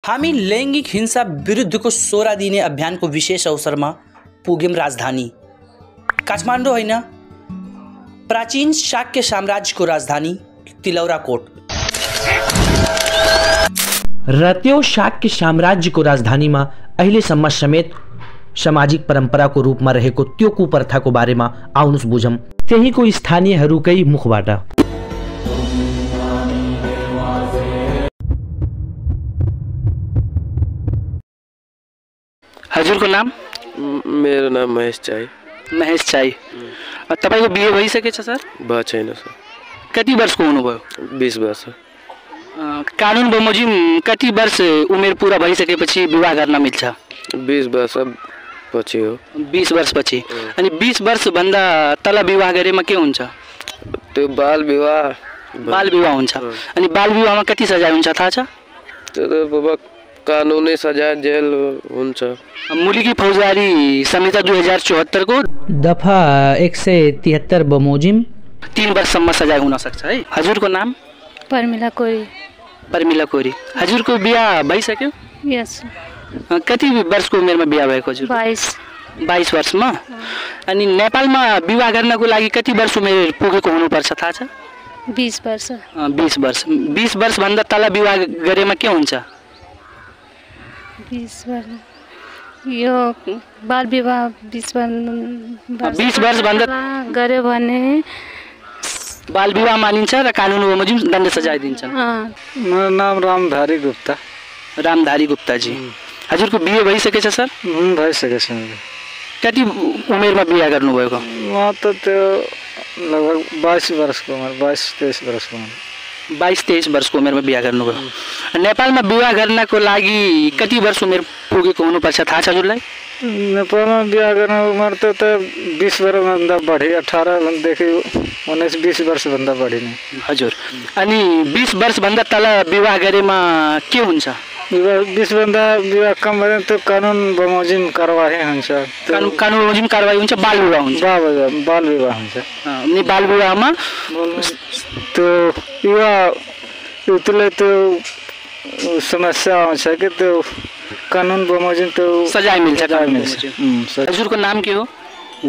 हामी लैंगिक हिंसा विरुद्धको 16 दिने अभियानको विशेष अवसरमा पुग्यौं राजधानी काठमाडौँ होइन, प्राचीन शाक्य साम्राज्यको राजधानी तिलौराकोट। र त्यो शाक्य साम्राज्यको राजधानीमा अहिलेसम्म समेत सामाजिक परम्पराको रूपमा रहेको त्यो कुप्रथाको बारेमा आउनुस् बुझौं त्यहीको स्थानीयहरूकै मुखबाट। हजुरको नाम? मेरो नाम महेश चाई। महेश चाई। तपाईको बिहे भइसकेछ सर? भएको छैन सर। कति वर्षको हुनुभयो? 20 वर्ष। कानुन बमोजिम कति वर्ष उमेर पूरा भइसकेपछि विवाह गर्न मिल्छ? 20 वर्ष पछि हो। 20 वर्ष पछि। अनि 20 वर्ष भन्दा तल विवाह गरेमा के हुन्छ? त्यो बाल विवाह हुन्छ। अनि बाल विवाहमा कति सजाय हुन्छ थाहा छ? त्यो त बाबा कानुनी सजाय जेल हुन्छ। मुलुकी फौजदारी संहिता 2074 को दफा 173 बमोजिम 3 वर्षसम्म सजाय हुन सक्छ है। हजुरको नाम? परमिला कोरी। परमिला कोरी। हजुरको बिहा भइसक्यो? यस। कति वर्षको उमेरमा बिहा भएको हजुर? 22 वर्षमा। अनि नेपालमा विवाह गर्नको लागि कति वर्ष उमेर पुगेको हुनुपर्छ थाहा छ? 20 वर्ष। 20 वर्ष। 20 वर्ष भन्दा तल विवाह गरेमा के हुन्छ? 20 वर्ष यो बाल विवाह 20 वर्ष भन्दा गरे भने बाल विवाह मानिन्छ र कानुन बमोजिम दण्ड सजाय दिन्छन्। मेरो नाम रामधारी गुप्ता। रामधारी गुप्ता जी। हजुरको बिहे भइसकेछ सर? भइसकेछ। कति उमेरमा बिहा गर्नुभएको? म त त्यो लगभग 22 वर्षको उमेर, 22-23 वर्षको उमेर। 22-23 वर्षको उमेरमा बिहा गर्नुभयो। नेपालमा विवाह गर्नको लागि कति वर्ष उमेर पुगेको हुनुपर्छ थाहा छ हजुरलाई? नेपालमा बिहा गर्ने उमेर त 20 वर्षभन्दा बढी, 18 देखि 19-20 वर्षभन्दा बढी नै। हजुर। अनि 20 वर्षभन्दा तल विवाह गरेमा के हुन्छ? 20 भन्दा विवाह कम भने त्यो कानुन बमोजिम कारवाही हुन्छ। कानुन बमोजिम कारवाही हुन्छ, बाल विवाह हुन्छ। बाल विवाह हुन्छ। अनि बाल विवाहमा त्यो युवा युवतीलाई त्यो समस्या आउँछ कि त्यो कानुन बमोजिम त्यो सजाय मिल्छ। हजुरको नाम के हो?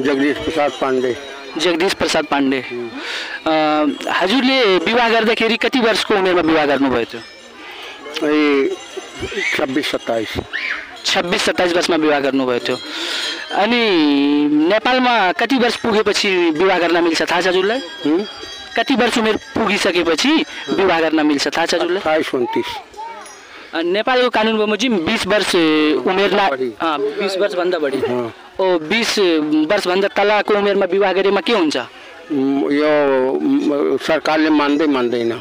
जगदीश प्रसाद पाण्डे। जगदीश प्रसाद पाण्डे। हजुरले विवाह गर्दाखेरि कति वर्षको उमेरमा विवाह गर्नुभयो थियो? 26-27 वर्षमा विवाह गर्नुभयो थियो। अनि नेपालमा कति वर्ष पुगेपछि विवाह गर्न मिल्छ थाहा छ हजुरलाई? कति वर्ष उमेर पुगिसकेपछि विवाह गर्न मिल्छ थाहा छ हजुरलाई? 28-29। नेपालको कानुन बमोजिम 20 वर्ष उमेरलाई 20 वर्षभन्दा बढी 20 वर्षभन्दा तलको उमेरमा विवाह गरेमा के हुन्छ? यो सरकारले मान्दैन।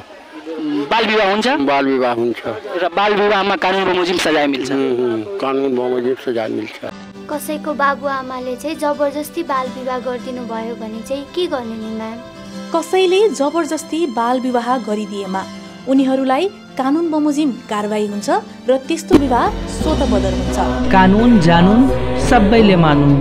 बाल विवाह हुन्छ? बाल विवाह हुन्छ। र बाल विवाहमा कानुन बमोजिम सजाय मिल्छ। कानुन बमोजिम सजाय मिल्छ। कसैको बाबुआमाले चाहिँ जबरजस्ती बाल विवाह गरिदिनु भयो भने चाहिँ के गर्ने नि म्याम? कसैले जबरजस्ती बाल विवाह गरिदिएमा उनीहरूलाई कानुन बमोजिम कारवाही हुन्छ र त्यस्तो विवाह स्वतः बदर हुन्छ। कानुन जानुन सबैले मानुन्।